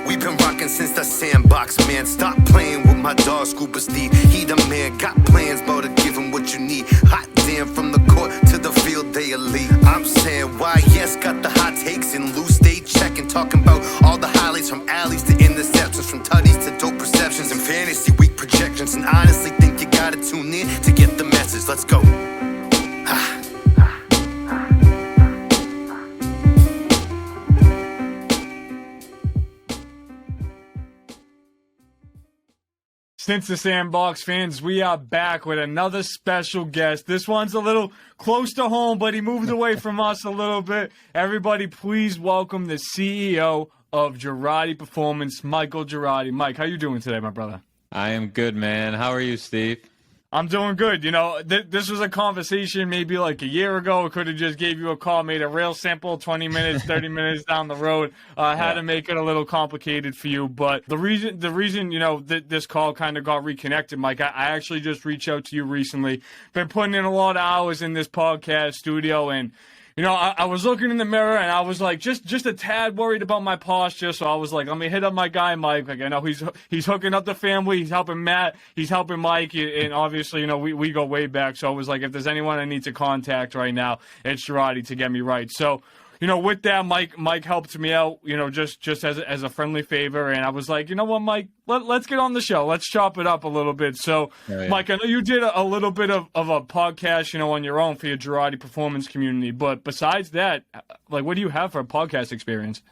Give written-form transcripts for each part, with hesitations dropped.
We've been rocking since the Sandbox, man. Stop playing with my dog, Scuba Steve. He the man, got plans, bro, to give him what you need. Hot damn, from the court to the field, they elite. I'm saying why, yes, got the hot takes and loose, stay checking. Talking about all the highlights from alleys to interceptions, from tutties to dope receptions and fantasy week projections. And honestly think you gotta tune in to get the message. Let's go. Since the Sandbox fans, we are back with another special guest. This one's a little close to home, but he moved away from us a little bit. Everybody, please welcome the CEO of Gerardi Performance, Michael Gerardi. Mike, how you doing today, my brother? I am good, man. How are you, Steve? I'm doing good. You know, this was a conversation maybe like a year ago. I could have just gave you a call, made it real simple, 20 minutes, 30 minutes down the road. Had to make it a little complicated for you. But the reason, you know, this call kind of got reconnected, Mike, I actually just reached out to you recently. Been putting in a lot of hours in this podcast studio, and you know, I was looking in the mirror and I was like, just a tad worried about my posture. So I was like, let me hit up my guy, Mike. Like, I know he's hooking up the family. He's helping Matt. He's helping Mike. And obviously, you know, we go way back. So I was like, if there's anyone I need to contact right now, it's Gerardi to get me right. So, you know, with that, Mike helped me out, you know, just as a friendly favor. And I was like, you know what, Mike, let's get on the show. Let's chop it up a little bit. So, yeah. Mike, I know you did a little bit of a podcast, you know, on your own for your Gerardi Performance community. But besides that, like, what do you have for a podcast experience?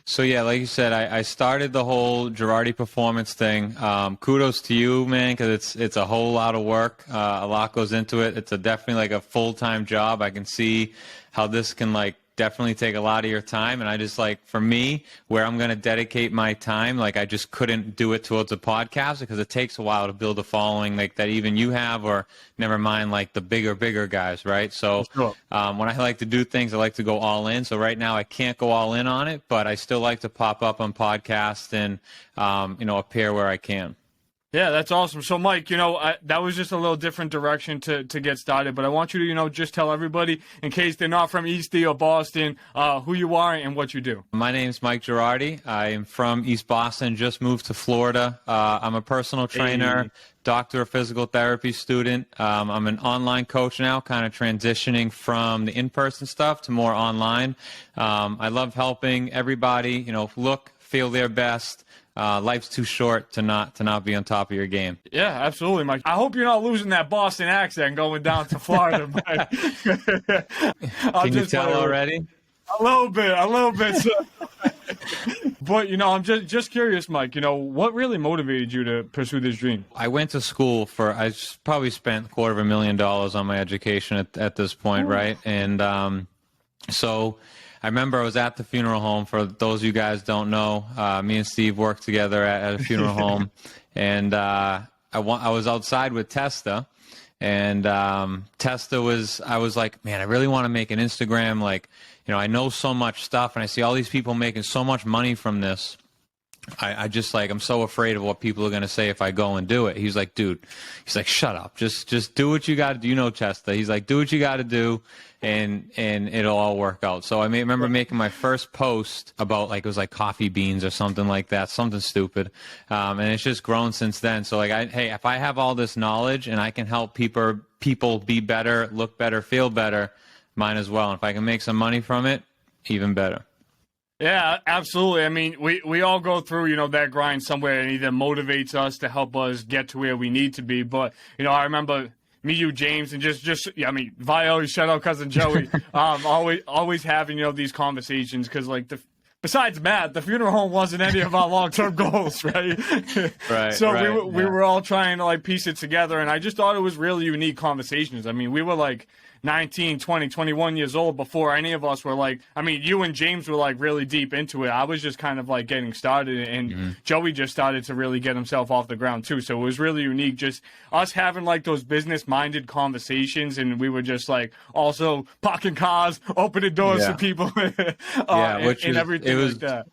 So, yeah, like you said, I started the whole Gerardi Performance thing. Kudos to you, man, because it's a whole lot of work. A lot goes into it. It's definitely like a full-time job. I can see how this can, like, definitely take a lot of your time. And I just, like, for me, where I'm going to dedicate my time, like, I just couldn't do it towards a podcast because it takes a while to build a following like that even you have, or never mind like the bigger guys, right? So when I like to do things, I like to go all in. So right now I can't go all in on it, but I still like to pop up on podcasts and, you know, appear where I can. Yeah, that's awesome. So, Mike, you know, that was just a little different direction to get started. But I want you to, you know, just tell everybody, in case they're not from East or Boston, who you are and what you do. My name's Mike Gerardi. I am from East Boston, just moved to Florida. I'm a personal trainer, doctor of physical therapy student. I'm an online coach now, kind of transitioning from the in-person stuff to more online. I love helping everybody, you know, look, feel their best. Life's too short to not be on top of your game. Yeah, absolutely, Mike. I hope you're not losing that Boston accent going down to Florida, Mike. Can you tell already? A little bit. So. But, you know, I'm just curious, Mike, you know, what really motivated you to pursue this dream? I went to school I probably spent $250,000 on my education at this point, right? And so I remember I was at the funeral home. For those of you guys don't know, me and Steve worked together at a funeral home, and I was outside with Testa, and Testa I was like, man, I really want to make an Instagram. Like, you know, I know so much stuff, and I see all these people making so much money from this. I just like, I'm so afraid of what people are going to say if I go and do it. He's like, dude, he's like, shut up. Just do what you got to do. You know, Chester. He's like, do what you got to do and it'll all work out. So I remember making my first post about like, it was like coffee beans or something like that, something stupid. And it's just grown since then. So like, hey, if I have all this knowledge and I can help people be better, look better, feel better, might as well. And if I can make some money from it, even better. Yeah, absolutely. I mean, we all go through, you know, that grind somewhere, and either motivates us to help us get to where we need to be. But, you know, I remember me, you, James, and I mean, Vio, shout out cousin Joey, always having, you know, these conversations because, like, besides Matt, the funeral home wasn't any of our long-term goals, right? Right. So we were all trying to, like, piece it together, and I just thought it was really unique conversations. I mean, we were, like, 19, 20, 21 years old before any of us were like, I mean, you and James were like really deep into it. I was just kind of like getting started, and Joey just started to really get himself off the ground too. So it was really unique, just us having like those business minded conversations, and we were just like also parking cars, opening doors for people, and everything like that.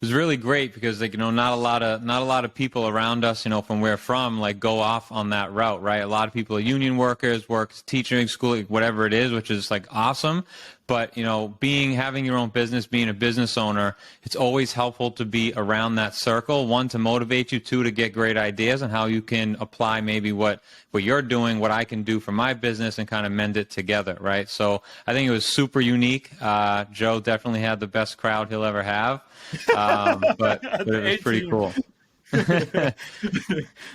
was really great because, like, not a lot of people around us, from where from, like, go off on that route, right? A lot of people are union workers, work teaching, school, whatever it is, which is like awesome. But, having your own business, being a business owner, it's always helpful to be around that circle. One, to motivate you. Two, to get great ideas on how you can apply maybe what you're doing, what I can do for my business, and kind of mend it together, right? So I think it was super unique. Joe definitely had the best crowd he'll ever have, but it was pretty cool.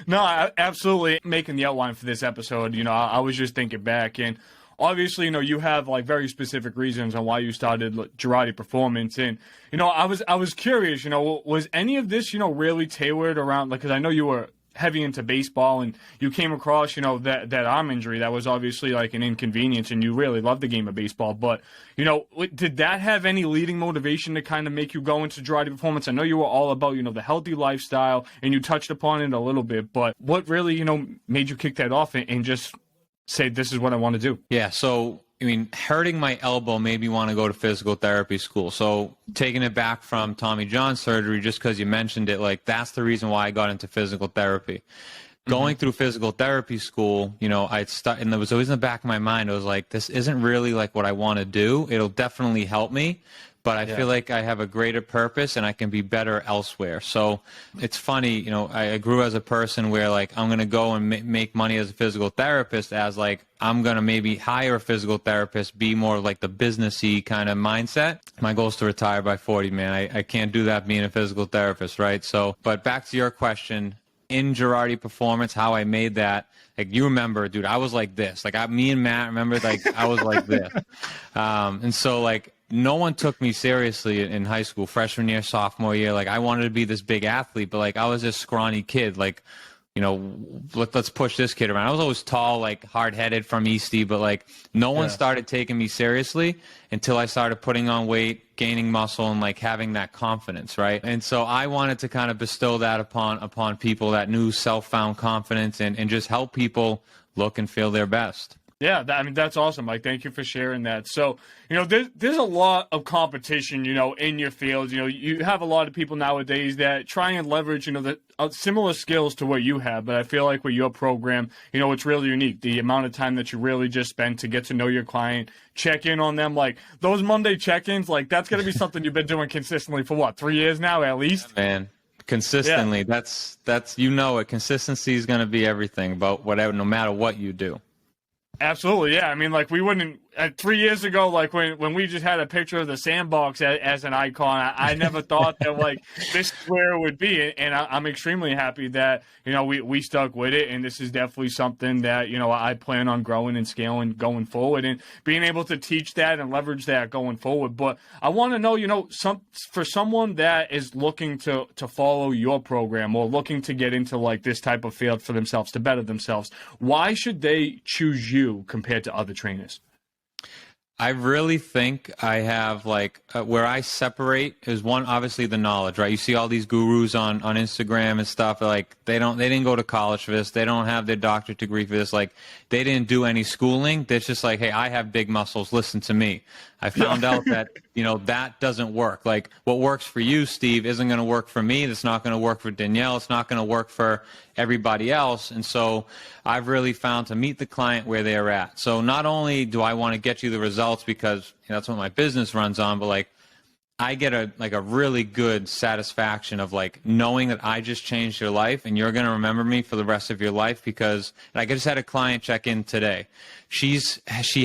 No, absolutely. Making the outline for this episode, I was just thinking back, and obviously, you have like very specific reasons on why you started Gerardi Performance, and I was curious, was any of this, really tailored around, like, because I know you were heavy into baseball, and you came across, that arm injury that was obviously like an inconvenience, and you really loved the game of baseball. But, did that have any leading motivation to kind of make you go into Gerardi Performance? I know you were all about, the healthy lifestyle, and you touched upon it a little bit, but what really, made you kick that off and just say, this is what I want to do? Yeah. So, hurting my elbow made me want to go to physical therapy school. So taking it back from Tommy John surgery, just because you mentioned it, like, that's the reason why I got into physical therapy. Going through physical therapy school, and there was always in the back of my mind, I was like, this isn't really like what I want to do. It'll definitely help me, but I feel like I have a greater purpose and I can be better elsewhere. So it's funny, I grew as a person where, like, I'm going to go and make money as a physical therapist, as like, I'm going to maybe hire a physical therapist, be more like the businessy kind of mindset. My goal is to retire by 40, man. I can't do that being a physical therapist, right? So, but back to your question, in Gerardi Performance, how I made that, like, you remember, dude, I was like this. Like, me and Matt remember, like, I was like this. And so, like, no one took me seriously in high school, freshman year, sophomore year. Like, I wanted to be this big athlete, but, like, I was this scrawny kid. Like, let's push this kid around. I was always tall, like, hard-headed from Eastie, but, like, no one started taking me seriously until I started putting on weight, gaining muscle, and, like, having that confidence, right? And so I wanted to kind of bestow that upon people, that new self-found confidence, and just help people look and feel their best. Yeah, that's awesome, Mike. Thank you for sharing that. So, there's a lot of competition, in your field. You have a lot of people nowadays that try and leverage, the similar skills to what you have. But I feel like with your program, it's really unique. The amount of time that you really just spend to get to know your client, check in on them, like those Monday check-ins, like that's going to be something you've been doing consistently for what, 3 years now at least? Man. Consistently. Yeah. That's it. Consistency is going to be everything about whatever, no matter what you do. Absolutely, yeah. Like, we wouldn't 3 years ago, like when we just had a picture of the Sandbox as an icon, I never thought that, like, this is where it would be, and I'm extremely happy that we stuck with it, and this is definitely something that I plan on growing and scaling going forward, and being able to teach that and leverage that going forward. But I want to know, for someone that is looking to follow your program or looking to get into, like, this type of field for themselves, to better themselves, why should they choose you compared to other trainers? I really think I have, like, where I separate is, one, obviously the knowledge, right? You see all these gurus on Instagram and stuff, like, they didn't go to college for this. They don't have their doctorate degree for this. Like, they didn't do any schooling. They're just like, hey, I have big muscles. Listen to me. I found out that, that doesn't work. Like, what works for you, Steve, isn't going to work for me. It's not going to work for Danielle. It's not going to work for everybody else. And so I've really found to meet the client where they're at. So not only do I want to get you the results because that's what my business runs on, but, like, I get a really good satisfaction of, like, knowing that I just changed your life and you're going to remember me for the rest of your life. Because, like, I just had a client check in today. She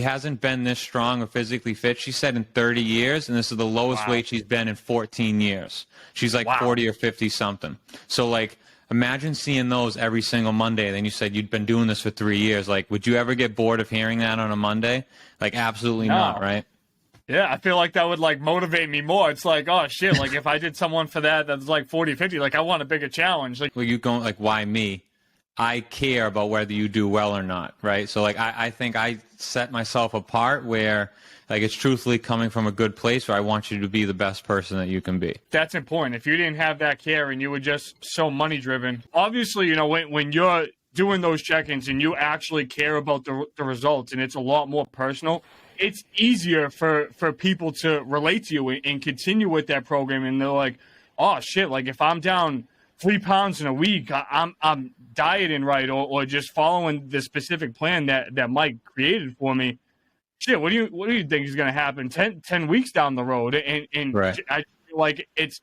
hasn't been this strong or physically fit, she said, in 30 years, and this is the lowest weight she's been in 14 years. She's like 40 or 50 something. So, like, imagine seeing those every single Monday. Then you said you'd been doing this for 3 years. Like, would you ever get bored of hearing that on a Monday? Like, absolutely not, right? Yeah, I feel like that would, like, motivate me more. It's like, oh, shit, like, if I did someone for that's like 40, 50, like, I want a bigger challenge. Like, well, you going, like, why me? I care about whether you do well or not, right? So, like, I think I set myself apart where, like, it's truthfully coming from a good place where I want you to be the best person that you can be. That's important. If you didn't have that care and you were just so money-driven, obviously, when you're doing those check-ins and you actually care about the results and it's a lot more personal, it's easier for people to relate to you and continue with that program. And they're like, oh shit, like if I'm down 3 pounds in a week, I'm dieting right, or just following the specific plan that Mike created for me. Shit, what do you think is going to happen 10 weeks down the road? And Right. I feel like it's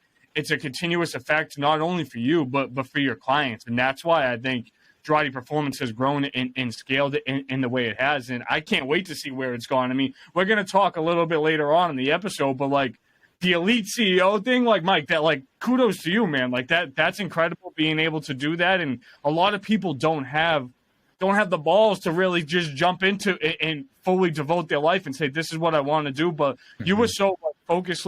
a continuous effect, not only for you, but for your clients. And that's why I think Gerardi Performance has grown and scaled in the way it has. And I can't wait to see where it's gone. I mean, we're going to talk a little bit later on in the episode, but like the elite CEO thing, like Mike, that like kudos to you, man. Like that's incredible being able to do that. And a lot of people don't have the balls to really just jump into it and fully devote their life and say, this is what I want to do. But you were so focused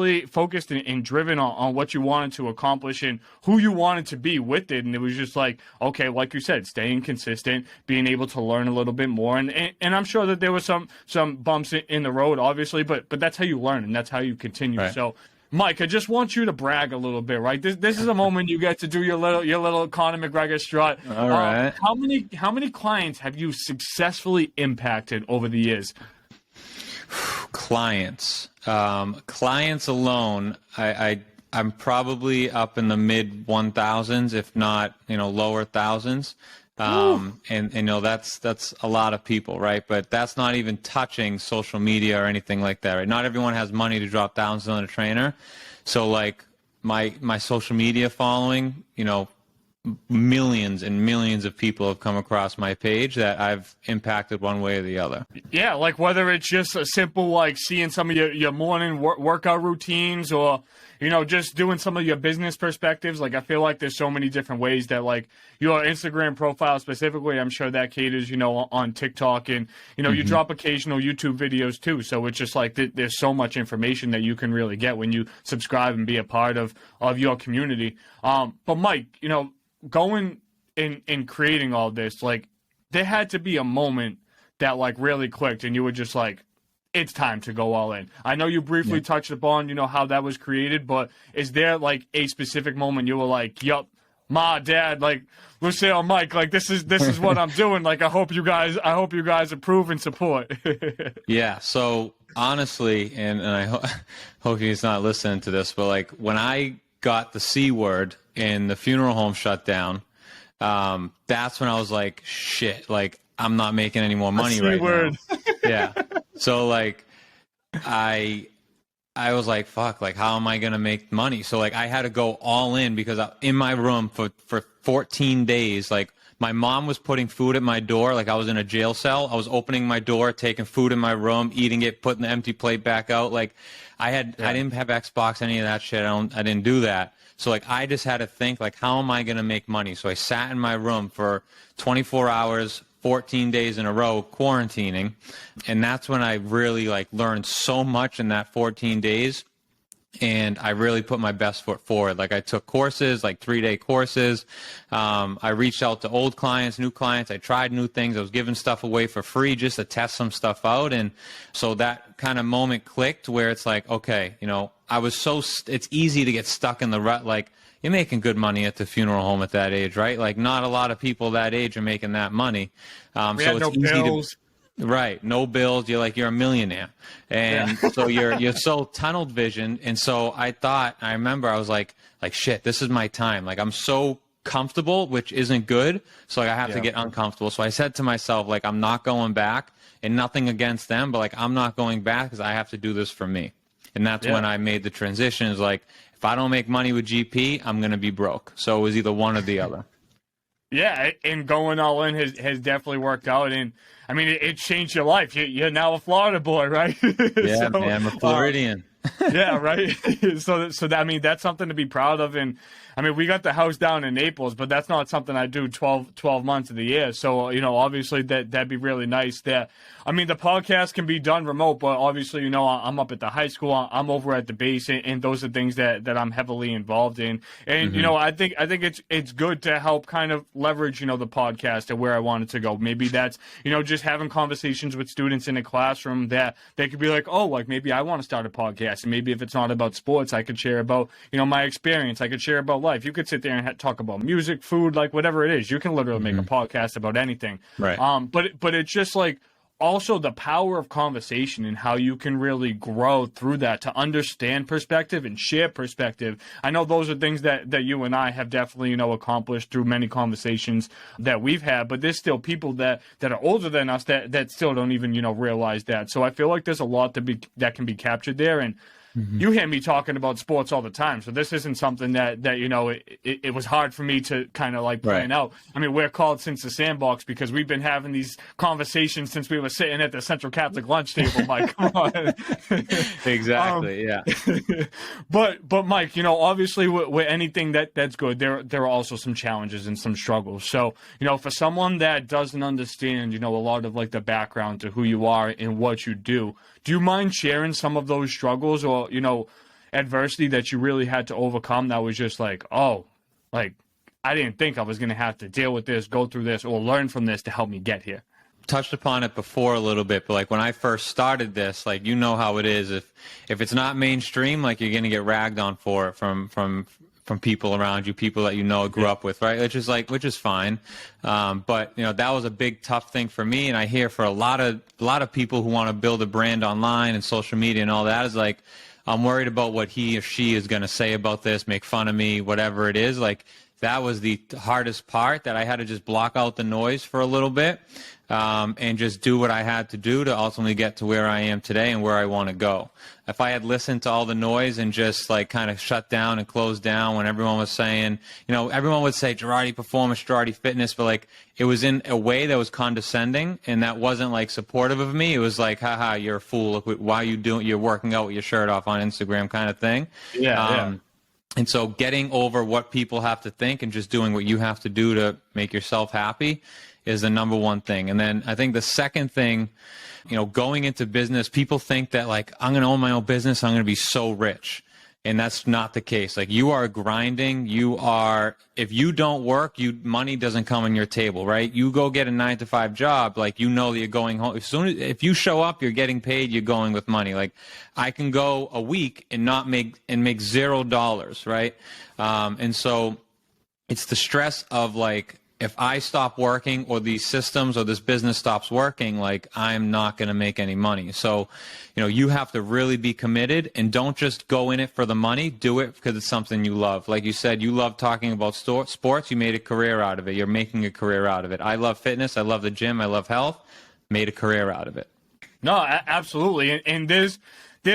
and driven on what you wanted to accomplish and who you wanted to be with it. And it was just like, okay, like you said, staying consistent, being able to learn a little bit more. And I'm sure that there was some bumps in the road, obviously, but that's how you learn and that's how you continue. Right. So Mike, I just want you to brag a little bit, right? This is a moment you get to do your little Conor McGregor strut. All right. How many clients have you successfully impacted over the years? Clients alone, I'm probably up in the mid 1,000s, if not lower thousands. And that's a lot of people, right? But that's not even touching social media or anything like that, right? Not everyone has money to drop thousands on a trainer. So like my social media following, millions and millions of people have come across my page that I've impacted one way or the other. Yeah, like whether it's just a simple like seeing some of your morning workout routines, or just doing some of your business perspectives. Like I feel like there's so many different ways that like your Instagram profile specifically, I'm sure that caters on TikTok, and you drop occasional YouTube videos too. So it's just like there's so much information that you can really get when you subscribe and be a part of your community. But Mike, going and creating all this, like there had to be a moment that like really clicked and you were just like, it's time to go all in. I know you briefly touched upon, how that was created, but is there like a specific moment you were like, yup, Ma, Dad, like Lucille, Mike, like this is what I'm doing. Like I hope you guys approve and support. Yeah. So honestly, and I hope he's not listening to this, but like when I got the C word and the funeral home shut down, that's when I was like, shit, like I'm not making any more money right now. Yeah. So like I was like, fuck, like how am I going to make money? So like I had to go all in because in my room for 14 days, like my mom was putting food at my door. Like I was in a jail cell. I was opening my door, taking food in my room, eating it, putting the empty plate back out. Like I didn't have Xbox, any of that shit. I didn't do that. So like I just had to think like, how am I going to make money? So I sat in my room for 24 hours, 14 days in a row quarantining. And that's when I really like learned so much in that 14 days. And I really put my best foot forward. Like I took courses, like 3-day courses. I reached out to old clients, new clients. I tried new things. I was giving stuff away for free just to test some stuff out. And so that kind of moment clicked where it's like, okay, it's easy to get stuck in the rut. Like you're making good money at the funeral home at that age, right? Like not a lot of people that age are making that money. So it's easy to. Right. No bills. You're a millionaire. And so you're so tunnel vision. And so I remember I was like shit, this is my time. Like I'm so comfortable, which isn't good. So like, I have to get uncomfortable. So I said to myself, like, I'm not going back, and nothing against them, but like, I'm not going back because I have to do this for me. And that's when I made the transition. Is like, if I don't make money with GP, I'm going to be broke. So it was either one or the other. Yeah, and going all in has definitely worked out, and I mean it changed your life. You're now a Florida boy, right? Yeah, man, I'm a Floridian. Yeah, right. So that, I mean, that's something to be proud of. And I mean, we got the house down in Naples, but that's not something I do 12 months of the year. So, obviously that'd be really nice. That, I mean, the podcast can be done remote, but obviously, I'm up at the high school, I'm over at the base, and those are things that I'm heavily involved in. And, I think it's good to help kind of leverage, the podcast to where I want it to go. Maybe that's, just having conversations with students in a classroom that they could be like, oh, like maybe I want to start a podcast. And maybe if it's not about sports, I could share about, my experience. I could share about life. You could sit there and talk about music, food, like whatever it is. You can literally make a podcast about anything. Right. But it's just like also the power of conversation and how you can really grow through that to understand perspective and share perspective. I know those are things that you and I have definitely, accomplished through many conversations that we've had, but there's still people that are older than us that still don't even, realize that. So I feel like there's a lot that can be captured there. And you hear me talking about sports all the time, so this isn't something that it was hard for me to kind of like plan out. I mean, we're called since the Sandbox because we've been having these conversations since we were sitting at the Central Catholic lunch table, Mike. Come on. Exactly, yeah. But Mike, obviously with anything that's good, there are also some challenges and some struggles. So, for someone that doesn't understand, a lot of like the background to who you are and what you do you mind sharing some of those struggles or, adversity that you really had to overcome that was just like, oh, like, I didn't think I was going to have to deal with this, go through this, or learn from this to help me get here? Touched upon it before a little bit, but like when I first started this, like, how it is. If it's not mainstream, like, you're going to get ragged on for it from people around you, people that grew up with, right? Which is fine. But that was a big tough thing for me, and I hear for a lot of people who want to build a brand online and social media and all that is like, I'm worried about what he or she is going to say about this, make fun of me, whatever it is. Like, that was the hardest part, that I had to just block out the noise for a little bit, and just do what I had to do to ultimately get to where I am today and where I want to go. If I had listened to all the noise and just like kind of shut down and closed down when everyone was saying, everyone would say Gerardi Performance, Gerardi Fitness, but like, it was in a way that was condescending and that wasn't like supportive of me. It was like, haha, you're a fool. Look, why you're working out with your shirt off on Instagram kind of thing. Yeah. And so getting over what people have to think and just doing what you have to do to make yourself happy is the number one thing. And then I think the second thing, going into business, people think that like, I'm going to own my own business, I'm going to be so rich. And that's not the case. Like, you are grinding. If you don't work, money doesn't come on your table, right? You go get a 9-to-5 job, like, that you're going home. If you show up, you're getting paid, you're going with money. Like, I can go a week and make $0, right? And so it's the stress of like, if I stop working or these systems or this business stops working, like, I'm not going to make any money. So, you have to really be committed and don't just go in it for the money. Do it because it's something you love. Like you said, you love talking about sports. You made a career out of it. You're making a career out of it. I love fitness. I love the gym. I love health. Made a career out of it. No, absolutely. And there's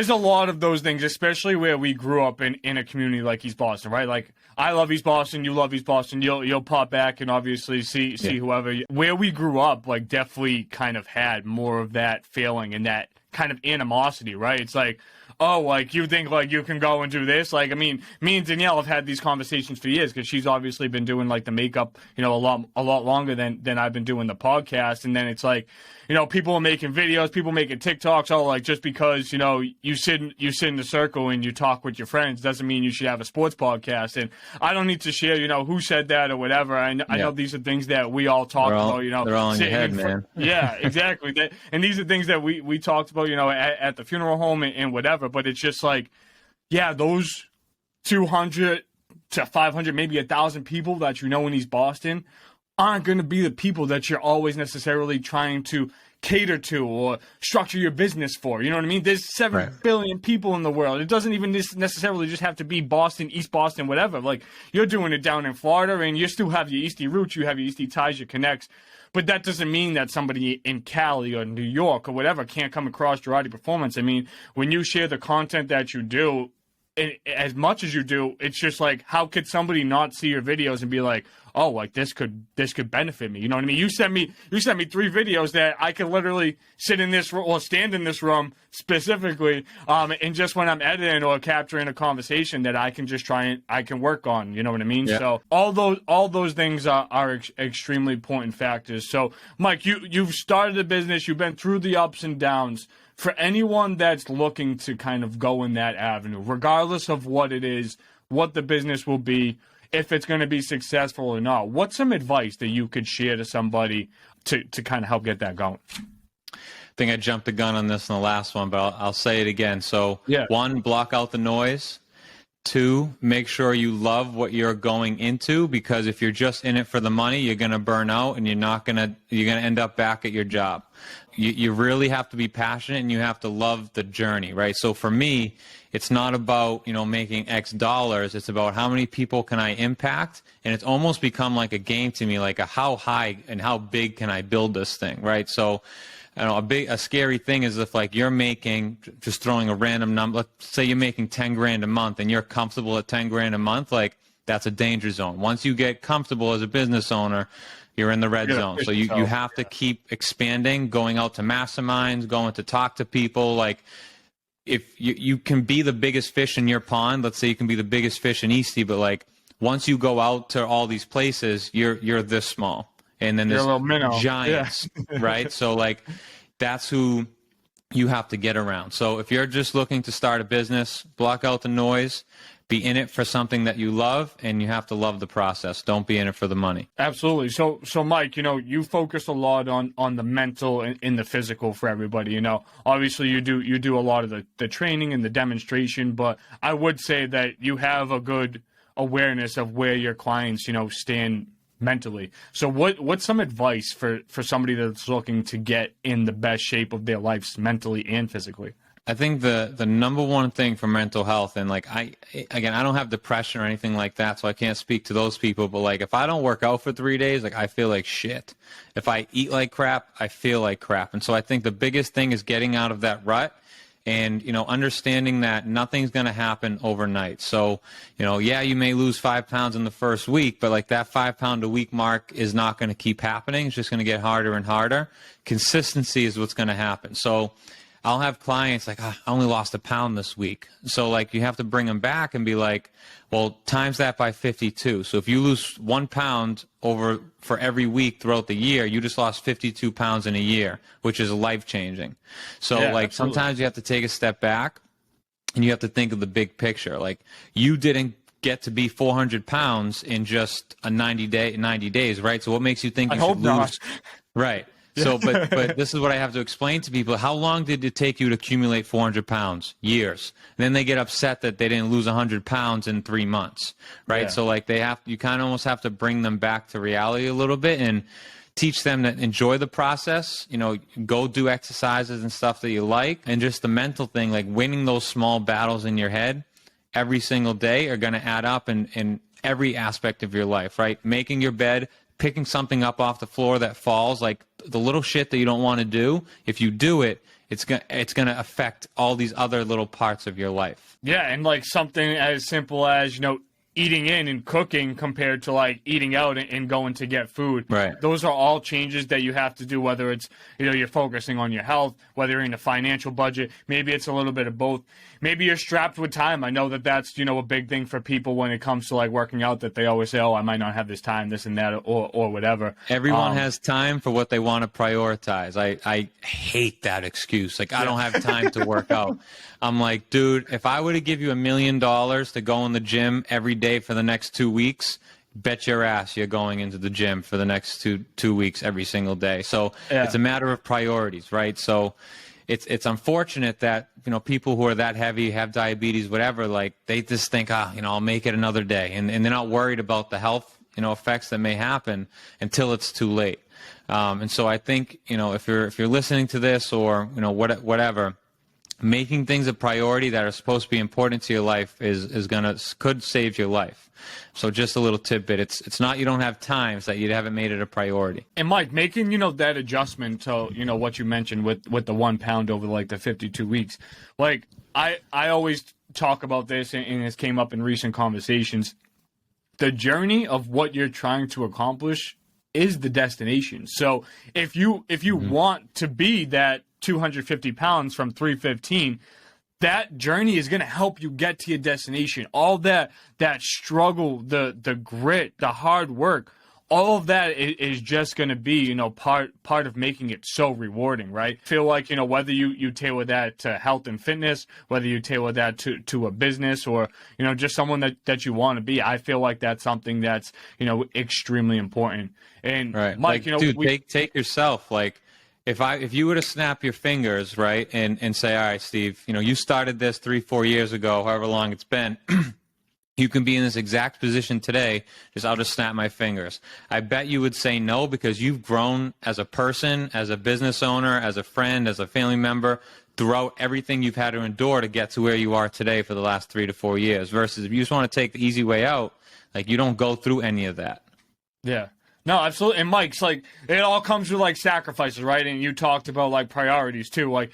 a lot of those things, especially where we grew up in a community like East Boston, right? Like, I love East Boston, you love East Boston, you'll pop back and obviously see whoever. Where we grew up, like, definitely kind of had more of that feeling and that kind of animosity, right? It's like, oh, like, you think like you can go and do this? Like, I mean, me and Danielle have had these conversations for years because she's obviously been doing like the makeup, a lot longer than I've been doing the podcast. And then it's like, people are making videos, people making TikToks. Oh, like, just because you sit in the circle and you talk with your friends doesn't mean you should have a sports podcast. And I don't need to share, who said that or whatever. I know these are things that we all talk about. They're all in your head, man. Yeah, exactly. And these are things that we talked about, at the funeral home and whatever. But it's just like, yeah, those 200 to 500, maybe 1,000 people that in East Boston aren't going to be the people that you're always necessarily trying to cater to or structure your business for. You know what I mean? There's 7 billion people in the world. It doesn't even necessarily just have to be Boston, East Boston, whatever. Like, you're doing it down in Florida and you still have your Eastie roots, you have your Eastie ties, your connects. But that doesn't mean that somebody in Cali or New York or whatever can't come across Gerardi Performance. I mean, when you share the content that you do, as much as you do, it's just like, how could somebody not see your videos and be like, oh, like, this could benefit me? You know what I mean? You sent me 3 videos that I could literally sit in this room or stand in this room specifically, and just when I'm editing or capturing a conversation that I can just I can work on. You know what I mean? Yeah. So all those things are extremely important factors. So, Mike, you've started a business, you've been through the ups and downs. For anyone that's looking to kind of go in that avenue, regardless of what it is, what the business will be, if it's going to be successful or not, what's some advice that you could share to somebody to kind of help get that going? I think I jumped the gun on this in the last one, but I'll say it again. So, 1, block out the noise. 2, make sure you love what you're going into, because if you're just in it for the money, you're going to burn out and you're going to end up back at your job. you really have to be passionate and you have to love the journey, right? So for me, it's not about, making X dollars. It's about how many people can I impact? And it's almost become like a game to me, like how high and how big can I build this thing, right? So, a scary thing is if like you're making, just throwing a random number, let's say you're making 10 grand a month and you're comfortable at 10 grand a month, like that's a danger zone. Once you get comfortable as a business owner, you're in the red zone. So you have to keep expanding, going out to masterminds, going to talk to people. Like if you can be the biggest fish in your pond, let's say you can be the biggest fish in Eastie, but like once you go out to all these places, you're this small. And then there's giants, right? So like that's who you have to get around. So if you're just looking to start a business, block out the noise, be in it for something that you love, and you have to love the process. Don't be in it for the money. Absolutely. So Mike, you focus a lot on the mental and the physical for everybody. Obviously you do a lot of the training and the demonstration, but I would say that you have a good awareness of where your clients, stand mentally. So what's some advice for somebody that's looking to get in the best shape of their lives mentally and physically? I think the number one thing for mental health, and like I don't have depression or anything like that, so I can't speak to those people, but like if I don't work out for 3 days, like I feel like shit. If I eat like crap, I feel like crap. And so I think the biggest thing is getting out of that rut and, understanding that nothing's going to happen overnight. So, you may lose 5 pounds in the first week, but like that 5 pound a week mark is not going to keep happening. It's just going to get harder and harder. Consistency is what's going to happen. So I'll have clients like, I only lost 1 pound this week. So like you have to bring them back and be like, well, times that by 52. So if you lose 1 pound for every week throughout the year, you just lost 52 pounds in a year, which is life changing. So like absolutely. Sometimes you have to take a step back and you have to think of the big picture. Like you didn't get to be 400 pounds in just a 90 days, right? So what makes you think you should lose? Right. So, but this is what I have to explain to people. How long did it take you to accumulate 400 pounds? Years. And then they get upset that they didn't lose 100 pounds in 3 months, right? Yeah. So like you kind of almost have to bring them back to reality a little bit and teach them to enjoy the process, go do exercises and stuff that you like. And just the mental thing, like winning those small battles in your head every single day are going to add up in every aspect of your life, right? Making your bed, picking something up off the floor that falls, like the little shit that you don't want to do, if you do it, it's gonna affect all these other little parts of your life. Yeah, and like something as simple as, eating in and cooking compared to like eating out and going to get food. Right. Those are all changes that you have to do, whether it's, you're focusing on your health, whether you're in a financial budget, maybe it's a little bit of both. Maybe you're strapped with time. I know that's, a big thing for people when it comes to like working out, that they always say, oh, I might not have this time, this and that, or whatever. Everyone has time for what they want to prioritize. I hate that excuse. Like, I don't have time to work out. I'm like, dude, if I were to give you $1 million to go in the gym every day for the next 2 weeks, bet your ass you're going into the gym for the next two weeks every single day. So It's a matter of priorities, right? So it's unfortunate that, people who are that heavy, have diabetes, whatever, like they just think, I'll make it another day. And they're not worried about the health, effects that may happen until it's too late. And so I think, if you're listening to this or, whatever, making things a priority that are supposed to be important to your life could save your life. So just a little tidbit. It's not you don't have time, it's that you haven't made it a priority. And Mike, making, that adjustment to, what you mentioned with the 1 pound over like the 52 weeks. Like I always talk about this and this came up in recent conversations. The journey of what you're trying to accomplish is the destination. So if you want to be that 250 pounds from 315, that journey is going to help you get to your destination. All that struggle, the grit, the hard work, all of that is just going to be, part of making it so rewarding, right? Feel like, whether you tailor that to health and fitness, whether you tailor that to a business or, just someone that you want to be, I feel like that's something that's, extremely important. And right. Mike, like, dude, take yourself, like, if you were to snap your fingers, right, and say, all right, Steve, you started this 3-4 years ago, however long it's been, You can be in this exact position today, just I'll just snap my fingers. I bet you would say no because you've grown as a person, as a business owner, as a friend, as a family member, throughout everything you've had to endure to get to where you are today for the last 3 to 4 years. Versus if you just want to take the easy way out, like you don't go through any of that. Yeah. No, absolutely. And Mike's like, it all comes with like sacrifices, right? And you talked about like priorities too. Like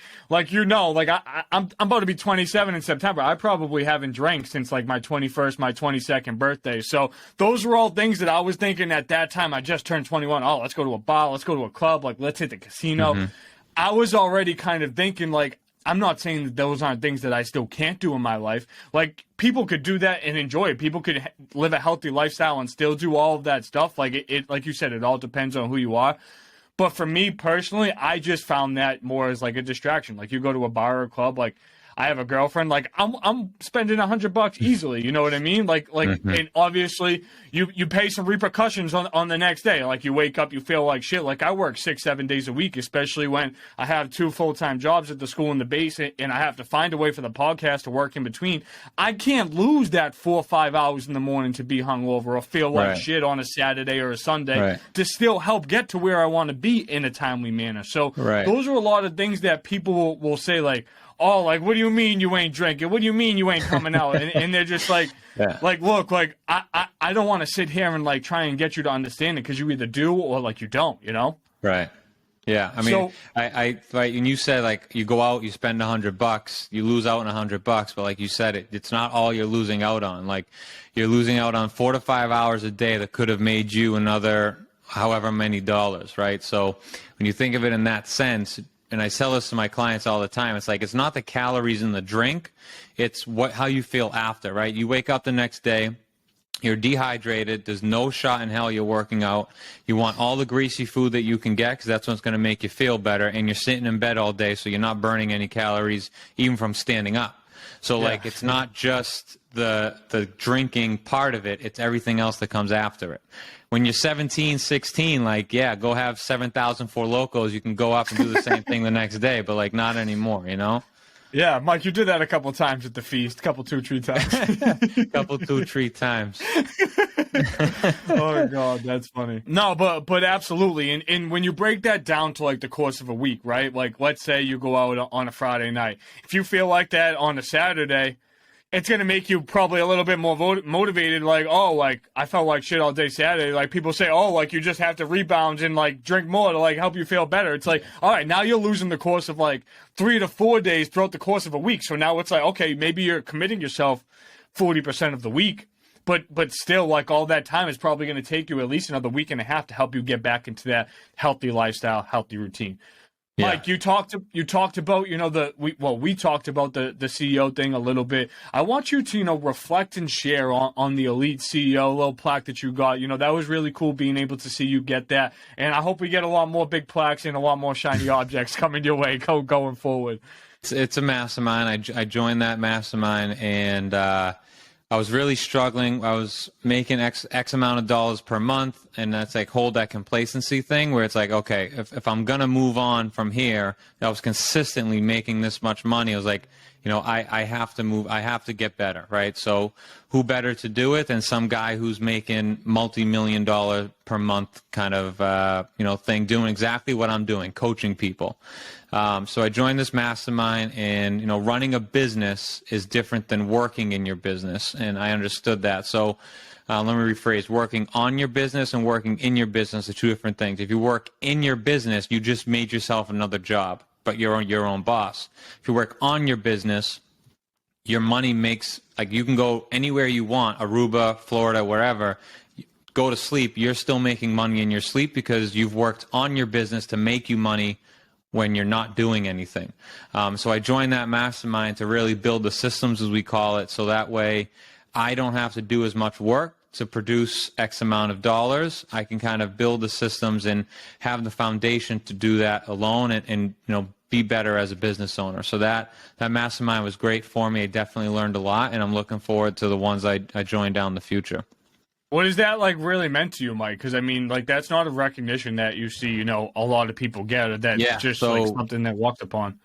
you know, like I'm about to be 27 in September. I probably haven't drank since like my 21st, my 22nd birthday. So those were all things that I was thinking at that time. I just turned 21. Oh, let's go to a bar. Let's go to a club. Like, let's hit the casino. I was already kind of thinking like, I'm not saying that those aren't things that I still can't do in my life. Like, people could do that and enjoy it. People could live a healthy lifestyle and still do all of that stuff. Like, it like you said, it all depends on who you are. But for me personally, I just found that more as like a distraction. Like, you go to a bar or a club, like, I have a girlfriend, like I'm spending $100 easily, you know what I mean? Like, and obviously you pay some repercussions on the next day. Like, you wake up, you feel like shit. Like, I work 6-7 days a week, especially when I have 2 full-time jobs at the school and the base, and I have to find a way for the podcast to work in between. I can't lose that 4 or 5 hours in the morning to be hungover or feel like shit on a Saturday or a Sunday to still help get to where I want to be in a timely manner. So those are a lot of things that people will say, like, oh, like, what do you mean you ain't drinking? What do you mean you ain't coming out? And they're just like, like, look, like, I don't want to sit here and, like, try and get you to understand it because you either do or, like, you don't, you know? Right. Yeah. I mean, so, I like, and you said, like, you go out, you spend $100, you lose out on $100, but like you said, it's not all you're losing out on. Like, you're losing out on 4 to 5 hours a day that could have made you another however many dollars, right? So when you think of it in that sense, and I tell this to my clients all the time, it's like, it's not the calories in the drink, it's how you feel after, right? You wake up the next day, you're dehydrated, there's no shot in hell you're working out, you want all the greasy food that you can get because that's what's going to make you feel better, and you're sitting in bed all day, so you're not burning any calories even from standing up. So like, it's not just the drinking part of it, it's everything else that comes after it. When you're 17, 16, like, yeah, go have 7,000 Four Locos. You can go up and do the same thing the next day, but, like, not anymore, you know? Yeah, Mike, you did that a couple times at the feast. Couple 2-3 times. Couple 2-3 times. Oh, God, that's funny. No, but absolutely. And when you break that down to, like, the course of a week, right? Like, let's say you go out on a Friday night. If you feel like that on a Saturday, it's going to make you probably a little bit more motivated, like, oh, like, I felt like shit all day Saturday. Like, people say, oh, like, you just have to rebound and, like, drink more to, like, help you feel better. It's like, all right, now you're losing the course of, like, 3 to 4 days throughout the course of a week. So now it's like, okay, maybe you're committing yourself 40% of the week. But still, like, all that time is probably going to take you at least another week and a half to help you get back into that healthy lifestyle, healthy routine. Yeah. Mike, you talked about, you know, we talked about the CEO thing a little bit. I want you to, you know, reflect and share on the Elite CEO little plaque that you got. You know, that was really cool being able to see you get that. And I hope we get a lot more big plaques and a lot more shiny objects coming your way going forward. It's a mastermind. I joined that mastermind, and I was really struggling. I was making X amount of dollars per month, and that's like hold that complacency thing where it's like, okay, if I'm going to move on from here, I was consistently making this much money. I was like, you know, I have to move. I have to get better, right? So who better to do it than some guy who's making multi-million-dollar per month kind of, you know, thing, doing exactly what I'm doing, coaching people. So I joined this mastermind, and, you know, running a business is different than working in your business, and I understood that. So let me rephrase. Working on your business and working in your business are 2 different things. If you work in your business, you just made yourself another job, but you're your own boss. If you work on your business, your money makes, like, you can go anywhere you want, Aruba, Florida, wherever, go to sleep, you're still making money in your sleep because you've worked on your business to make you money when you're not doing anything. So I joined that mastermind to really build the systems, as we call it, so that way I don't have to do as much work to produce X amount of dollars. I can kind of build the systems and have the foundation to do that alone, and you know, be better as a business owner. So that mastermind was great for me. I definitely learned a lot, and I'm looking forward to the ones I join down in the future. What is that, like, really meant to you, Mike? Because, I mean, like, that's not a recognition that you see, you know, a lot of people get, or that's just, like, something that walked upon.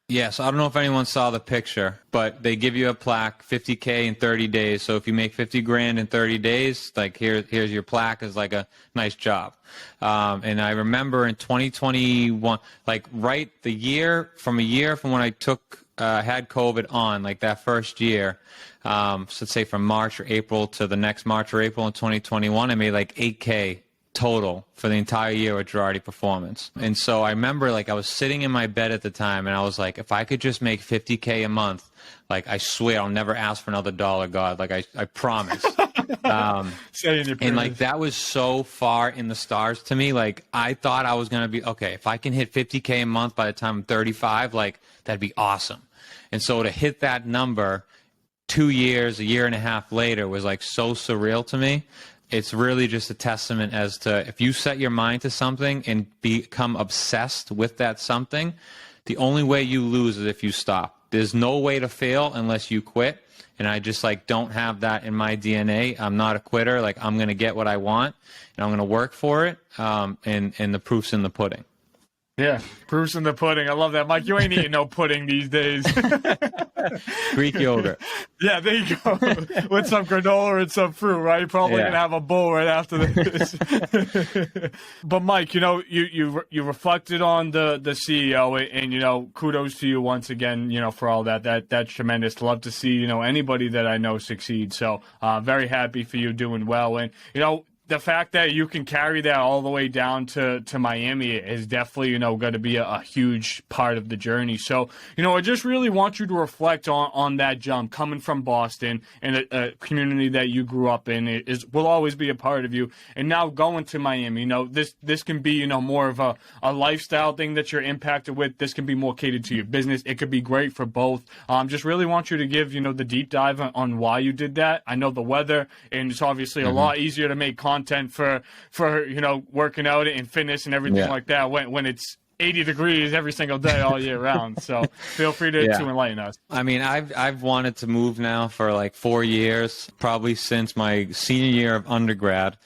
Yeah, so I don't know if anyone saw the picture, but they give you a plaque, 50K in 30 days. So if you make 50 grand in 30 days, like here's your plaque as like a nice job. And I remember in 2021, like right a year from when I had COVID on, like that first year, so let's say from March or April to the next March or April in 2021, I made like 8K total for the entire year with Gerardi Performance. And so I remember like I was sitting in my bed at the time and I was like, if I could just make 50K a month, like I swear I'll never ask for another dollar, God. Like I promise. And like that was so far in the stars to me. Like I thought I was going to be, okay, if I can hit 50K a month by the time I'm 35, like that'd be awesome. And so to hit that number 2 years, a year and a half later was like so surreal to me. It's really just a testament as to if you set your mind to something and become obsessed with that something, the only way you lose is if you stop. There's no way to fail unless you quit. And I just like don't have that in my DNA. I'm not a quitter. Like I'm going to get what I want and I'm going to work for it. And the proof's in the pudding. Yeah, proof's in the pudding. I love that. Mike, you ain't eating no pudding these days. Greek yogurt. Yeah, there you go. With some granola and some fruit, right? You're probably going to have a bowl right after this. But Mike, you know, you reflected on the CEO and, you know, kudos to you once again, you know, for all that. That's tremendous. Love to see, you know, anybody that I know succeed. So very happy for you doing well. And, you know, the fact that you can carry that all the way down to Miami is definitely, you know, going to be a huge part of the journey. So, you know, I just really want you to reflect on that jump coming from Boston and a community that you grew up in will always be a part of you. And now going to Miami, you know, this can be, you know, more of a lifestyle thing that you're impacted with. This can be more catered to your business. It could be great for both. Just really want you to give, you know, the deep dive on why you did that. I know the weather, and it's obviously a lot easier to make content for you know, working out and fitness and everything like that when it's 80 degrees every single day all year round. So feel free to enlighten us. I mean, I've wanted to move now for like 4 years, probably since my senior year of undergrad.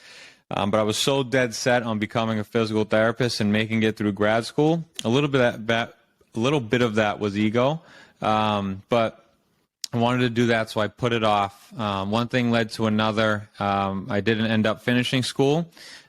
But I was so dead set on becoming a physical therapist and making it through grad school. A little bit of that was ego, but I wanted to do that, so I put it off. One thing led to another. I didn't end up finishing school,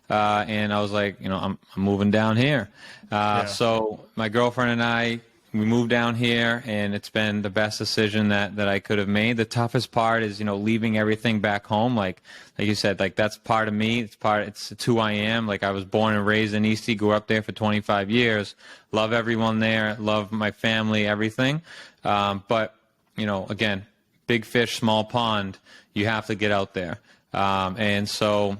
and I was like, you know, I'm moving down here. So my girlfriend and I, we moved down here, and it's been the best decision that I could have made. The toughest part is, you know, leaving everything back home. Like you said, like that's part of me. It's who I am. Like I was born and raised in Eastie, grew up there for 25 years. Love everyone there. Love my family, everything. But you know, again, big fish, small pond, you have to get out there. And so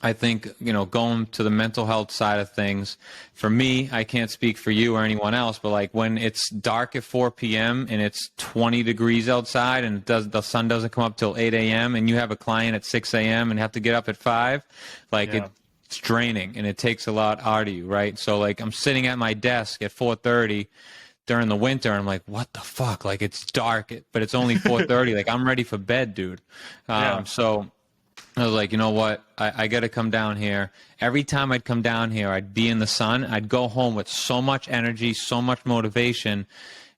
I think, you know, going to the mental health side of things, for me, I can't speak for you or anyone else, but like when it's dark at 4 p.m. and it's 20 degrees outside and the sun doesn't come up till 8 a.m. and you have a client at 6 a.m. and have to get up at 5, like it's draining and it takes a lot out of you, right? So like I'm sitting at my desk at 4:30 during the winter, and I'm like, what the fuck? Like, it's dark, but it's only 4:30. Like, I'm ready for bed, dude. So I was like, you know what? I got to come down here. Every time I'd come down here, I'd be in the sun. I'd go home with so much energy, so much motivation.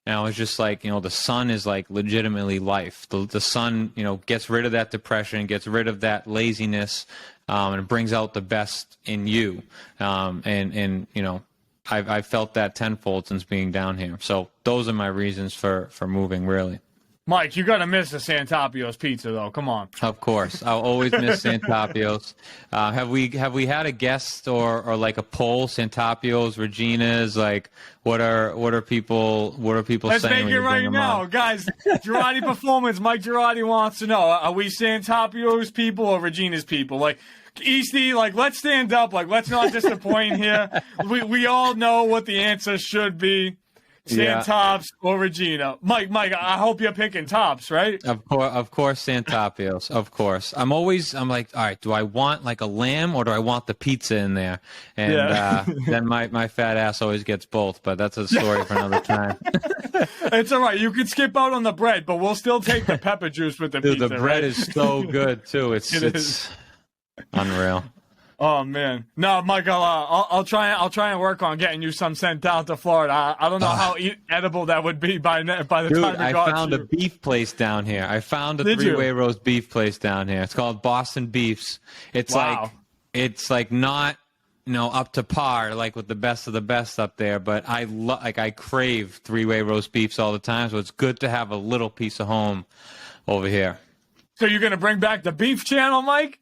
And I was just like, you know, the sun is like legitimately life. The sun, you know, gets rid of that depression, gets rid of that laziness, and brings out the best in you. And you know, I've felt that tenfold since being down here. So those are my reasons for moving, really. Mike, you got to miss the Santapio's pizza, though. Come on. Of course. I'll always miss Santapio's. Have we had a guest or like a poll, Santapio's, Regina's? Like, what are people Let's saying? Let's make it right now. Guys, Gerardi Performance, Mike Gerardi wants to know, are we Santapio's people or Regina's people? Like, Eastie, like, let's stand up. Like, let's not disappoint here. We all know what the answer should be. Santops or Regina. Mike, I hope you're picking Tops, right? Of course, Santapio's. Of course. I'm like, all right, do I want like a lamb or do I want the pizza in there? And then my fat ass always gets both, but that's a story for another time. It's all right. You can skip out on the bread, but we'll still take the pepper juice with the pizza. The bread is so good, too. It's unreal. Oh man, no, Michael. I'll try. I'll try and work on getting you some sent down to Florida. I don't know how edible that would be by the Dude, time it I got found to a you. beef place down here. I found a Did you? three-way roast beef place down here. It's called Boston Beefs. It's Wow. like not, up to par like with the best of the best up there, but I crave three-way roast beefs all the time, so it's good to have a little piece of home over here. So you're gonna bring back the beef channel, Mike?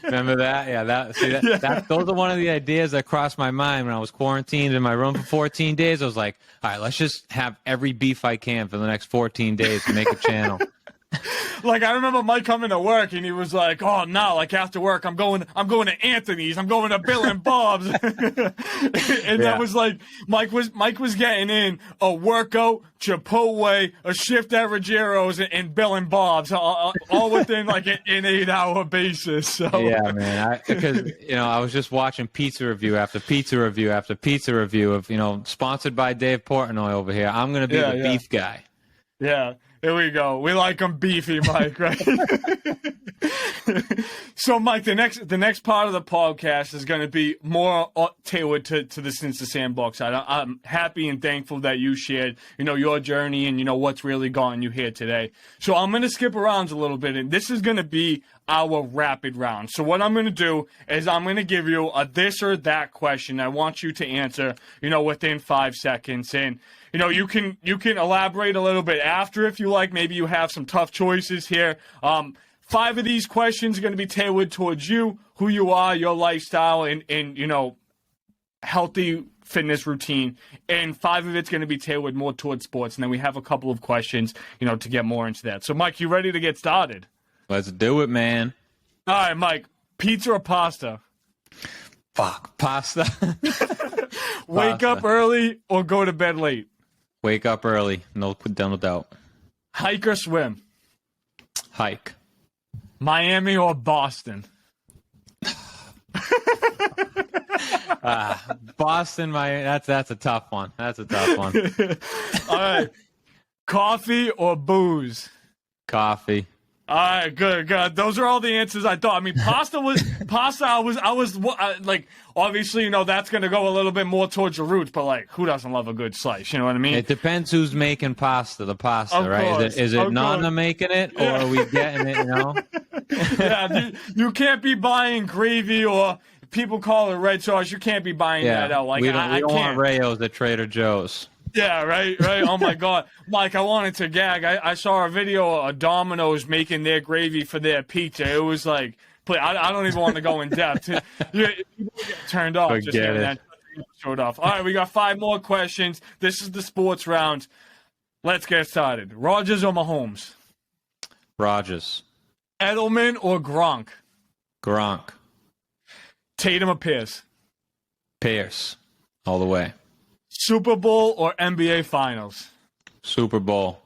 Remember that? Yeah, those are one of the ideas that crossed my mind when I was quarantined in my room for 14 days. I was like, all right, let's just have every beef I can for the next 14 days to make a channel. Like, I remember Mike coming to work and he was like, "Oh no, like after work, I'm going to Anthony's, I'm going to Bill and Bob's," and that was like Mike was getting in a workout, Chipotle, a shift at Ruggiero's, and Bill and Bob's, all within like an 8-hour basis. So yeah, man, because I was just watching pizza review after pizza review after pizza review of sponsored by Dave Portnoy over here. I'm gonna be the beef guy. Yeah. Here we go. We like them beefy, Mike, right? So, Mike, the next part of the podcast is going to be more tailored to the Since the Sandbox side. I'm happy and thankful that you shared, your journey and, what's really gotten you here today. So I'm going to skip around a little bit, and this is going to be our rapid round. So what I'm going to do is I'm going to give you a this or that question. I want you to answer, within 5 seconds. And you can elaborate a little bit after if you like. Maybe you have some tough choices here. 5 of these questions are going to be tailored towards you, who you are, your lifestyle, and healthy fitness routine. And 5 of it's going to be tailored more towards sports. And then we have a couple of questions, to get more into that. So, Mike, you ready to get started? Let's do it, man. All right, Mike. Pizza or pasta? Fuck, pasta. Wake up early or go to bed late? Wake up early, no doubt. Hike or swim? Hike. Miami or Boston? Boston, that's a tough one. That's a tough one. All right. Coffee or booze? Coffee. All right, good. Those are all the answers I thought. I mean, pasta. I was like, obviously, that's going to go a little bit more towards your roots, but like, who doesn't love a good slice? You know what I mean? It depends who's making the pasta, Of right? course, Is it of Nana course. making it, or are we getting it, Yeah, you can't be buying gravy or people call it red sauce. You can't be buying that out. Like, we I don't can't. want Rayo's at Trader Joe's. Yeah, right. Oh my God, Mike, I wanted to gag. I saw a video of Domino's making their gravy for their pizza. It was like, I don't even want to go in depth. You get turned off. Forget just hearing it. that showed off. All right, we got 5 more questions. This is the sports round. Let's get started. Rodgers or Mahomes? Rodgers. Edelman or Gronk? Gronk. Tatum or Pierce? Pierce. All the way. Super Bowl or NBA Finals? Super Bowl.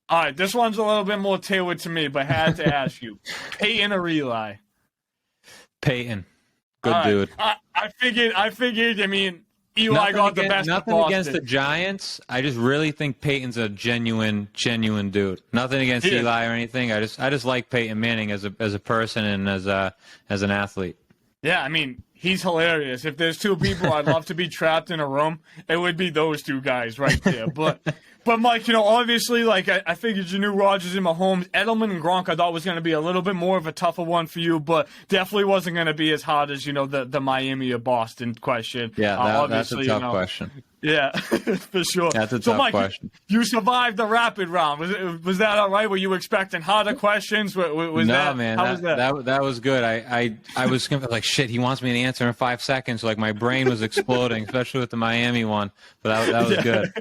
All right, this one's a little bit more tailored to me, but had to ask you. Peyton or Eli? Peyton. Good All right. dude. I figured, I mean, Eli got the best of Nothing Boston. against the Giants. I just really think Peyton's a genuine dude. Nothing against He is. Eli or anything. I just like Peyton Manning as a person and as an athlete. Yeah, I mean, he's hilarious. If there's 2 people I'd love to be trapped in a room, it would be those 2 guys right there. But Mike, obviously, like, I figured you knew Rodgers and Mahomes. Edelman and Gronk I thought was going to be a little bit more of a tougher one for you, but definitely wasn't going to be as hard as, the Miami or Boston question. Yeah, that's a tough question. Yeah, for sure. That's a so, tough Mike, question. You survived the rapid round. Was that all right? Were you expecting harder questions? Was No, that, man, how was that? that was good. I was like, shit, he wants me to answer in 5 seconds. Like, my brain was exploding, especially with the Miami one. But that was good.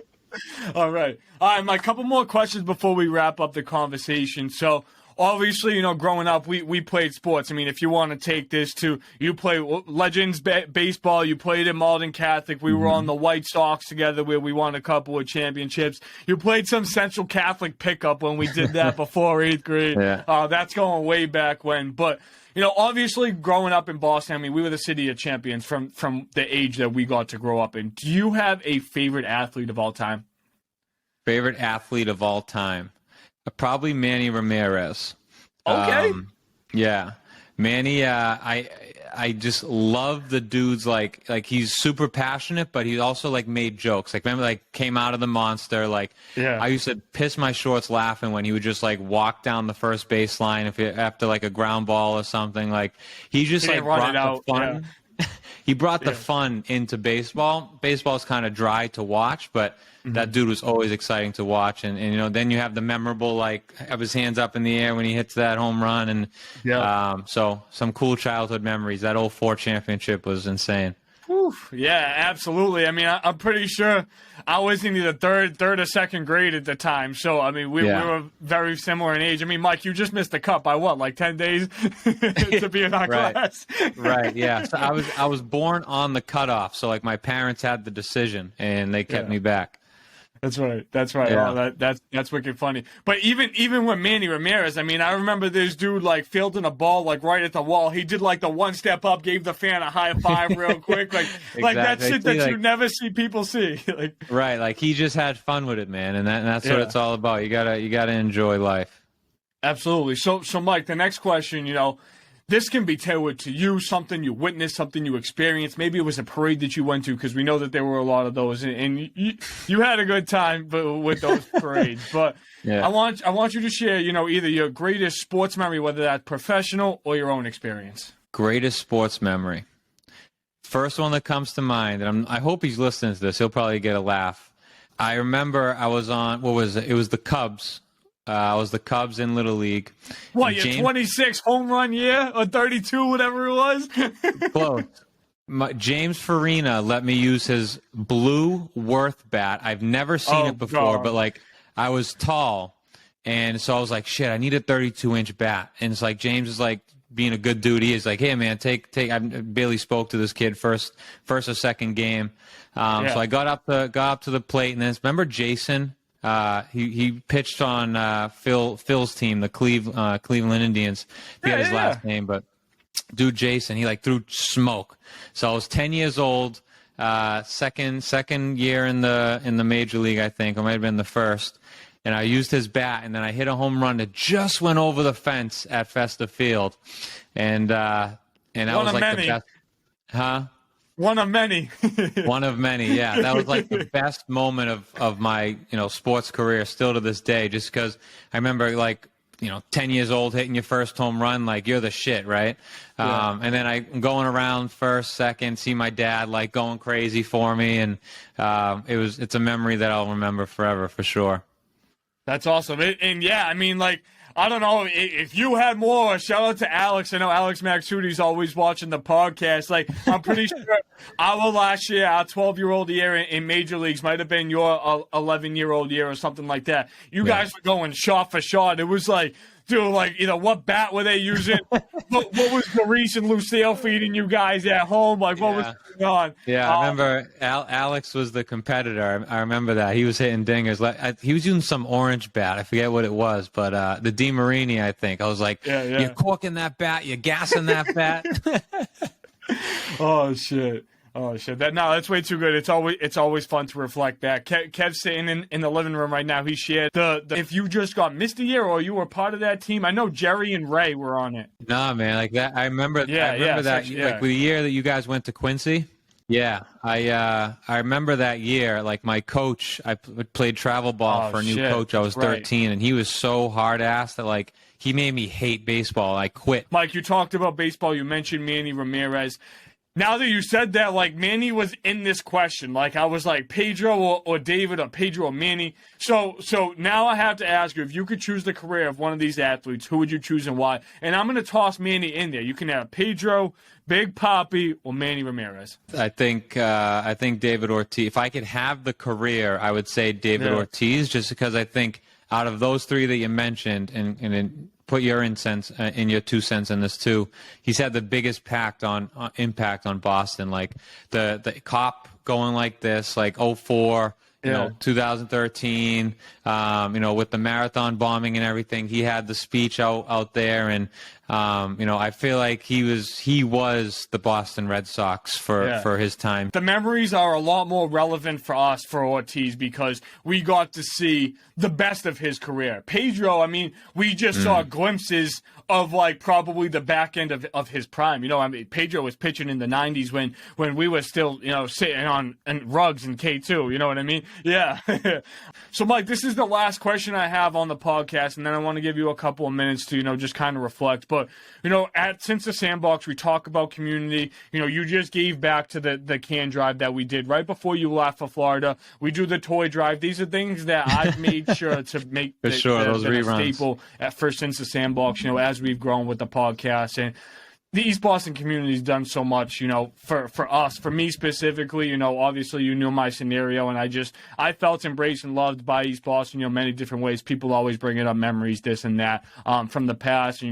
All right, Mike, couple more questions before we wrap up the conversation. So, obviously, growing up, we played sports. I mean, if you want to take this to, you play Legends baseball, you played at Malden Catholic. We were on the White Sox together where we won a couple of championships. You played some Central Catholic pickup when we did that before 8th grade. Yeah. That's going way back when. But, obviously, growing up in Boston, I mean, we were the city of champions from the age that we got to grow up in. Do you have a favorite athlete of all time? Favorite athlete of all time? Probably Manny Ramirez. Okay. Yeah. Manny, I just love the dude's like he's super passionate, but he also like made jokes. Like remember, like came out of the monster. Like Yeah. I used to piss my shorts laughing when he would just like walk down the first baseline after like a ground ball or something. Like he just He like didn't run brought it the out, fun. He brought the Yeah. fun into baseball. Baseball's kind of dry to watch, but that dude was always exciting to watch. And you know, then you have the memorable, like, have his hands up in the air when he hits that home run. And Yeah. so some cool childhood memories. That 04 championship was insane. Whew. Yeah, absolutely. I mean, I'm pretty sure I was in either third or second grade at the time. So, I mean, we were very similar in age. I mean, Mike, you just missed the cup by what, like 10 days to be in our Right. class? Right, yeah. So I was born on the cutoff. So, like, my parents had the decision, and they kept me back. That's right. That's right. Yeah. Oh, that's wicked funny. But even with Manny Ramirez, I mean, I remember this dude like fielding a ball like right at the wall. He did like the one step up, gave the fan a high five real quick, like that shit that you never see people see. Like right, like he just had fun with it, man, and that's what it's all about. You gotta enjoy life. Absolutely. So Mike, the next question, you know, this can be tailored to you, something you witnessed, something you experienced. Maybe it was a parade that you went to, because we know that there were a lot of those, and you had a good time with those parades. But I want you to share, you know, either your greatest sports memory, whether that's professional or your own experience. Greatest sports memory. First one that comes to mind, and I hope he's listening to this. He'll probably get a laugh. I remember I was on, what was it? It was the Cubs. I was the Cubs in Little League. What, your 26 home run year or 32, whatever it was? Close. James Farina let me use his blue Worth bat. I've never seen it before, but like I was tall, and so I was like, shit, I need a 32-inch bat. And it's like James is like being a good dude. He is like, hey man, take. I barely spoke to this kid first or second game. So I got up to the plate, and then remember Jason. He pitched on Phil's team, the Cleveland Indians. He had his last name, but dude Jason, he like threw smoke. So I was 10 years old, second year in the major league, I think, or might have been the first. And I used his bat, and then I hit a home run that just went over the fence at Festa Field, and that was like the best. Huh? One of many. One of many, yeah. That was like the best moment of my, sports career still to this day, just because I remember, like, 10 years old hitting your first home run, like, you're the shit, right? Yeah. And then I'm going around first, second, see my dad, like, going crazy for me, and it's a memory that I'll remember forever, for sure. That's awesome. And yeah, I mean, like, I don't know if you had more. Shout out to Alex. I know Alex Maxuti's always watching the podcast. Like, I'm pretty sure our last year, our 12-year-old year in major leagues might have been your 11-year-old year or something like that. You guys were going shot for shot. It was like, dude, like, what bat were they using? what was Maurice and Lucille feeding you guys at home? Like, what was going on? Yeah, I remember Alex was the competitor. I remember that. He was hitting dingers. He was using some orange bat. I forget what it was, but the DeMarini, I think. I was like, you're corking that bat. You're gassing that bat. Oh, shit. That's way too good. It's always fun to reflect back. Kev's sitting in the living room right now. He shared the if you just got missed a year or you were part of that team. I know Jerry and Ray were on it. Nah, man, like that. I remember that. Like the year that you guys went to Quincy. Yeah, I remember that year. Like my coach, I played travel ball for a new coach. I was 13, and he was so hard-assed that like he made me hate baseball. I quit. Mike, you talked about baseball. You mentioned Manny Ramirez. Now that you said that, like, Manny was in this question. Like, I was like, Pedro or David, or Pedro or Manny. So now I have to ask you, if you could choose the career of one of these athletes, who would you choose and why? And I'm going to toss Manny in there. You can have Pedro, Big Papi, or Manny Ramirez. I think David Ortiz. If I could have the career, I would say David Ortiz, just because I think out of those three that you mentioned, and put your in your 2 cents in this too. He's had the biggest impact on Boston. Like the cop going like this, like 04, 2013, with the marathon bombing and everything. He had the speech out there, and I feel like he was the Boston Red Sox for his time. The memories are a lot more relevant for us, for Ortiz, because we got to see the best of his career. Pedro, I mean, we just saw glimpses of like probably the back end of his prime. Pedro was pitching in the 90s when we were still, sitting on rugs in K2. You know what I mean? Yeah. So, Mike, this is the last question I have on the podcast, and then I want to give you a couple of minutes to, just kind of reflect. But, since the Sandbox, we talk about community. You just gave back to the can drive that we did right before you left for Florida. We do the toy drive. These are things that I've made sure to make those reruns a staple since the Sandbox, as we've grown with the podcast. And the East Boston community's done so much, for us, for me specifically. Obviously you knew my scenario, and I felt embraced and loved by East Boston, many different ways. People always bringing up memories, this and that, from the past,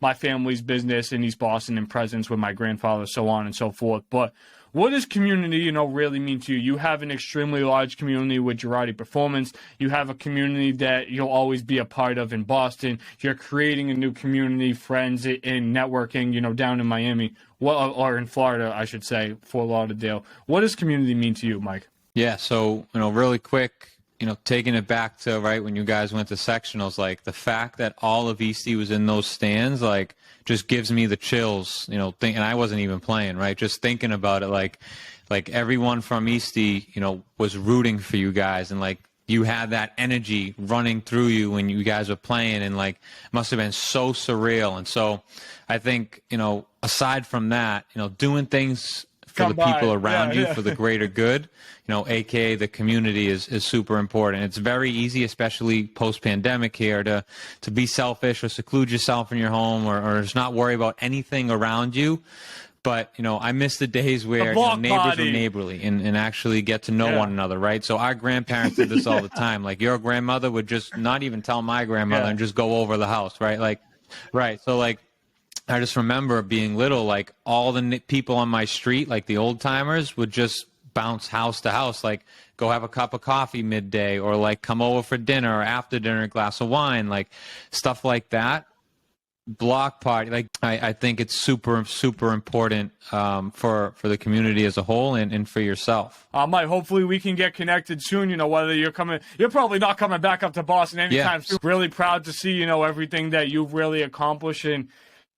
my family's business in East Boston and presence with my grandfather, so on and so forth. But what does community, really mean to you? You have an extremely large community with Gerardi Performance. You have a community that you'll always be a part of in Boston. You're creating a new community, friends in networking, down in Miami, or in Florida, I should say, Fort Lauderdale. What does community mean to you, Mike? Yeah, so, really quick, taking it back to right when you guys went to sectionals, like the fact that all of Eastie was in those stands, like, just gives me the chills, and I wasn't even playing, right? Just thinking about it, like everyone from Eastie, was rooting for you guys, and like you had that energy running through you when you guys were playing, and like must have been so surreal. And so I think, aside from that, doing things for the people around you, for the greater good, aka the community is super important. It's very easy, especially post-pandemic here, to be selfish or seclude yourself in your home or just not worry about anything around you. But, I miss the days where neighbors were neighborly and actually get to know one another, right? So our grandparents did this all the time. Like your grandmother would just not even tell my grandmother and just go over the house, right? So like, I just remember being little, like all the people on my street, like the old timers, would just bounce house to house, like go have a cup of coffee midday, or like come over for dinner, or after dinner, a glass of wine, like stuff like that. Block party, like I think it's super, super important for the community as a whole and for yourself. Mike, hopefully we can get connected soon. Whether you're probably not coming back up to Boston anytime soon. Really proud to see, everything that you've really accomplished, and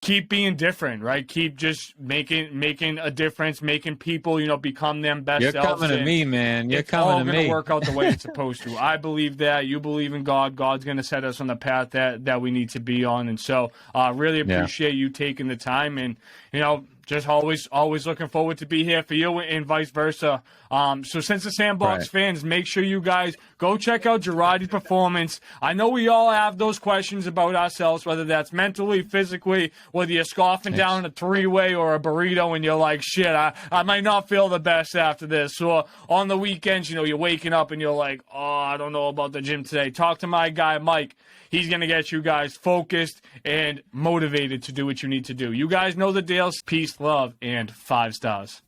keep being different, right? Keep just making a difference, making people, become them best selves. You're coming to me, man. You're coming to me. It's all going to work out the way it's supposed to. I believe that. You believe in God. God's going to set us on the path that we need to be on. And so really appreciate you taking the time, and, just always looking forward to be here for you, and vice versa. So since the Sandbox fans, make sure you guys go check out Gerardi Performance. I know we all have those questions about ourselves, whether that's mentally, physically, whether you're scoffing down a three-way or a burrito and you're like, shit, I might not feel the best after this. Or on the weekends, you're waking up and you're like, oh, I don't know about the gym today. Talk to my guy, Mike. He's going to get you guys focused and motivated to do what you need to do. You guys know the deal. Peace, love, and 5 stars.